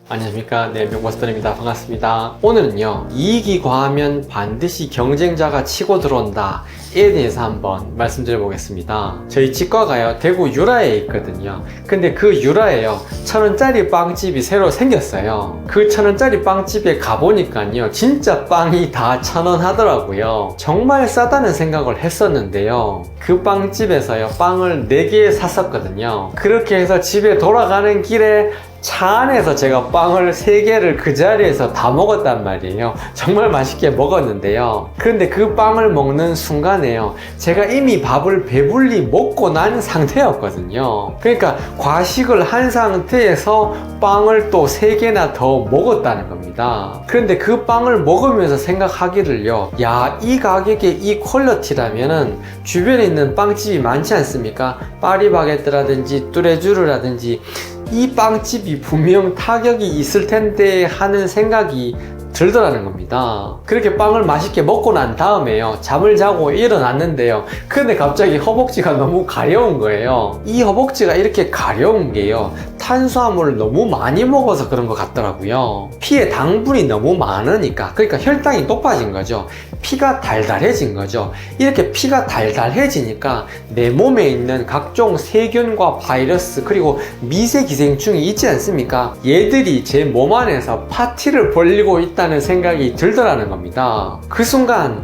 안녕하십니까. 네, 명버스터입니다. 반갑습니다. 오늘은요, 이익이 과하면 반드시 경쟁자가 치고 들어온다 에 대해서 한번 말씀드려 보겠습니다. 저희 치과가요, 대구 유라에 있거든요. 근데 그 유라에요, 1,000원짜리 빵집이 새로 생겼어요. 그 1,000원짜리 빵집에 가보니까요, 진짜 빵이 다 1,000원 하더라고요. 정말 싸다는 생각을 했었는데요, 그 빵집에서요, 빵을 4개 샀었거든요. 그렇게 해서 집에 돌아가는 길에 차 안에서 제가 빵을 3개를 그 자리에서 다 먹었단 말이에요. 정말 맛있게 먹었는데요. 그런데 그 빵을 먹는 순간에요, 제가 이미 밥을 배불리 먹고 난 상태였거든요. 그러니까 과식을 한 상태에서 빵을 또 3개나 더 먹었다는 겁니다. 그런데 그 빵을 먹으면서 생각하기를요, 야, 이 가격에 이 퀄리티라면은 주변에 있는 빵집이 많지 않습니까? 파리바게뜨라든지 뚜레쥬르라든지 이 빵집이 분명 타격이 있을 텐데 하는 생각이 들더라는 겁니다. 그렇게 빵을 맛있게 먹고 난 다음에요, 잠을 자고 일어났는데요, 근데 갑자기 허벅지가 너무 가려운 거예요. 이 허벅지가 이렇게 가려운 게요, 탄수화물을 너무 많이 먹어서 그런 것 같더라고요. 피에 당분이 너무 많으니까, 그러니까 혈당이 높아진 거죠. 피가 달달해진 거죠. 이렇게 피가 달달해지니까 내 몸에 있는 각종 세균과 바이러스 그리고 미세 기생충이 있지 않습니까? 얘들이 제 몸 안에서 파티를 벌리고 있다는 생각이 들더라는 겁니다. 그 순간,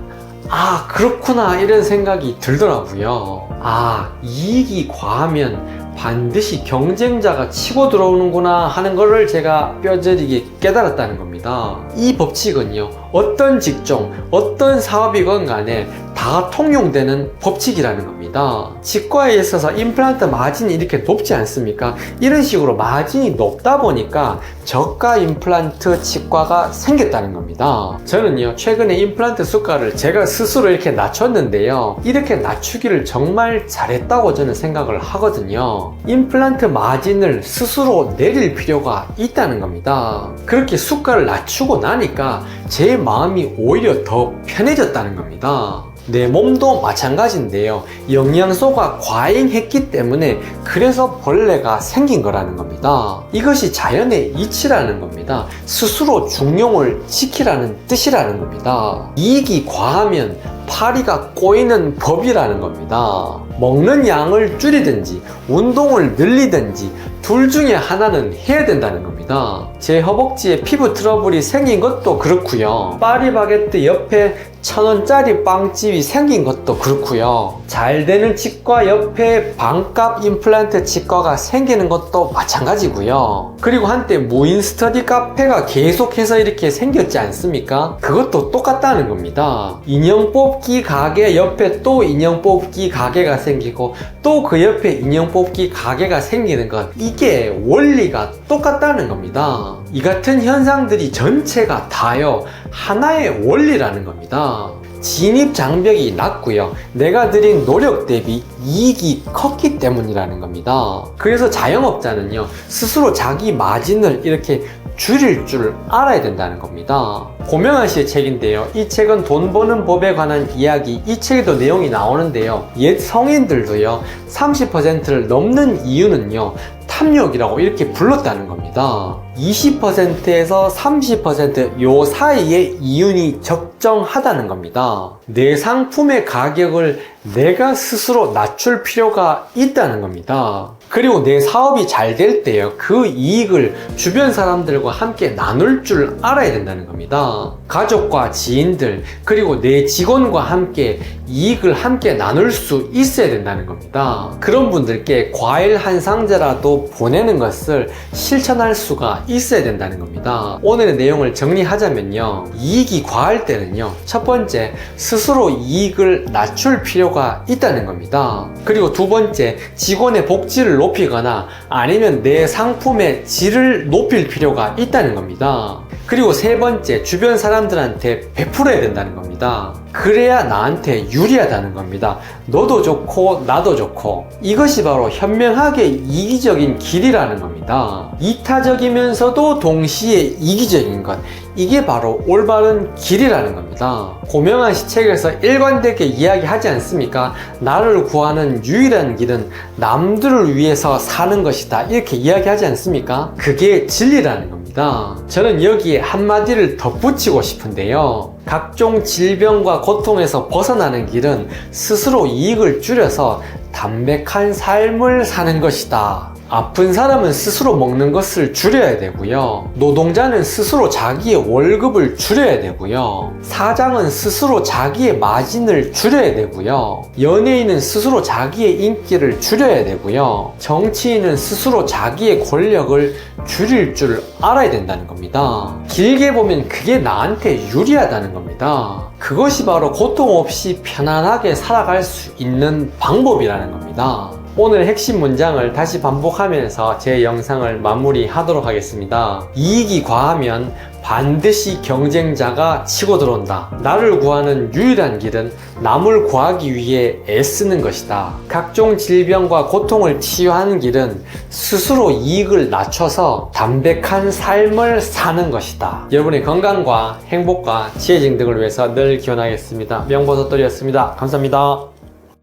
아, 그렇구나, 이런 생각이 들더라고요. 아, 이익이 과하면 반드시 경쟁자가 치고 들어오는구나 하는 거를 제가 뼈저리게 깨달았다는 겁니다. 이 법칙은요, 어떤 직종, 어떤 사업이건 간에 다 통용되는 법칙이라는 겁니다. 치과에 있어서 임플란트 마진이 이렇게 높지 않습니까? 이런 식으로 마진이 높다 보니까 저가 임플란트 치과가 생겼다는 겁니다. 저는요, 최근에 임플란트 수가를 제가 스스로 이렇게 낮췄는데요, 이렇게 낮추기를 정말 잘했다고 저는 생각을 하거든요. 임플란트 마진을 스스로 내릴 필요가 있다는 겁니다. 그렇게 수가를 낮추고 나니까 제 마음이 오히려 더 편해졌다는 겁니다. 내 몸도 마찬가지인데요, 영양소가 과잉했기 때문에 그래서 벌레가 생긴 거라는 겁니다. 이것이 자연의 이치라는 겁니다. 스스로 중용을 지키라는 뜻이라는 겁니다. 이익이 과하면 파리가 꼬이는 법이라는 겁니다. 먹는 양을 줄이든지 운동을 늘리든지 둘 중에 하나는 해야 된다는 겁니다. 제 허벅지에 피부 트러블이 생긴 것도 그렇고요, 파리바게뜨 옆에 1,000원짜리 빵집이 생긴 것도 그렇고요, 잘 되는 치과 옆에 반값 임플란트 치과가 생기는 것도 마찬가지고요, 그리고 한때 무인 스터디 카페가 계속해서 이렇게 생겼지 않습니까? 그것도 똑같다는 겁니다. 인형 뽑기 가게 옆에 또 인형 뽑기 가게가 생기고 또 그 옆에 인형 뽑기 가게가 생기는 것, 이게 원리가 똑같다는 겁니다. 이 같은 현상들이 전체가 다요, 하나의 원리라는 겁니다. 진입 장벽이 낮고요, 내가 들인 노력 대비 이익이 컸기 때문이라는 겁니다. 그래서 자영업자는요, 스스로 자기 마진을 이렇게 줄일 줄 알아야 된다는 겁니다. 고명환 씨의 책인데요, 이 책은 돈 버는 법에 관한 이야기, 이 책에도 내용이 나오는데요, 옛 성인들도요 30%를 넘는 이유는요 탐욕이라고 이렇게 불렀다는 겁니다. 20%에서 30% 요 사이의 이윤이 적정하다는 겁니다. 내 상품의 가격을 내가 스스로 낮출 필요가 있다는 겁니다. 그리고 내 사업이 잘 될 때요, 그 이익을 주변 사람들과 함께 나눌 줄 알아야 된다는 겁니다. 가족과 지인들 그리고 내 직원과 함께 이익을 함께 나눌 수 있어야 된다는 겁니다. 그런 분들께 과일 한 상자라도 보내는 것을 실천할 수가 있어야 된다는 겁니다. 오늘의 내용을 정리하자면요, 이익이 과할 때는요, 첫 번째, 스스로 이익을 낮출 필요가 있다는 겁니다. 그리고 두 번째, 직원의 복지를 높이거나 아니면 내 상품의 질을 높일 필요가 있다는 겁니다. 그리고 세 번째, 주변 사람들한테 베풀어야 된다는 겁니다. 그래야 나한테 유리하다는 겁니다. 너도 좋고 나도 좋고. 이것이 바로 현명하게 이기적인 길이라는 겁니다. 이타적이면서도 동시에 이기적인 것, 이게 바로 올바른 길이라는 겁니다. 고명환 씨 책에서 일관되게 이야기하지 않습니까? 나를 구하는 유일한 길은 남들을 위해서 사는 것이다, 이렇게 이야기하지 않습니까? 그게 진리라는 겁니다. 겁니다. 저는 여기에 한마디를 덧붙이고 싶은데요. 각종 질병과 고통에서 벗어나는 길은 스스로 이익을 줄여서 담백한 삶을 사는 것이다. 아픈 사람은 스스로 먹는 것을 줄여야 되고요. 노동자는 스스로 자기의 월급을 줄여야 되고요. 사장은 스스로 자기의 마진을 줄여야 되고요. 연예인은 스스로 자기의 인기를 줄여야 되고요. 정치인은 스스로 자기의 권력을 줄일 줄 알아야 된다는 겁니다. 길게 보면 그게 나한테 유리하다는 겁니다. 그것이 바로 고통 없이 편안하게 살아갈 수 있는 방법이라는 겁니다. 오늘 핵심 문장을 다시 반복하면서 제 영상을 마무리하도록 하겠습니다. 이익이 과하면 반드시 경쟁자가 치고 들어온다. 나를 구하는 유일한 길은 남을 구하기 위해 애쓰는 것이다. 각종 질병과 고통을 치유하는 길은 스스로 이익을 낮춰서 담백한 삶을 사는 것이다. 여러분의 건강과 행복과 지혜 증득을 위해서 늘 기원하겠습니다. 명보석돌이었습니다. 감사합니다.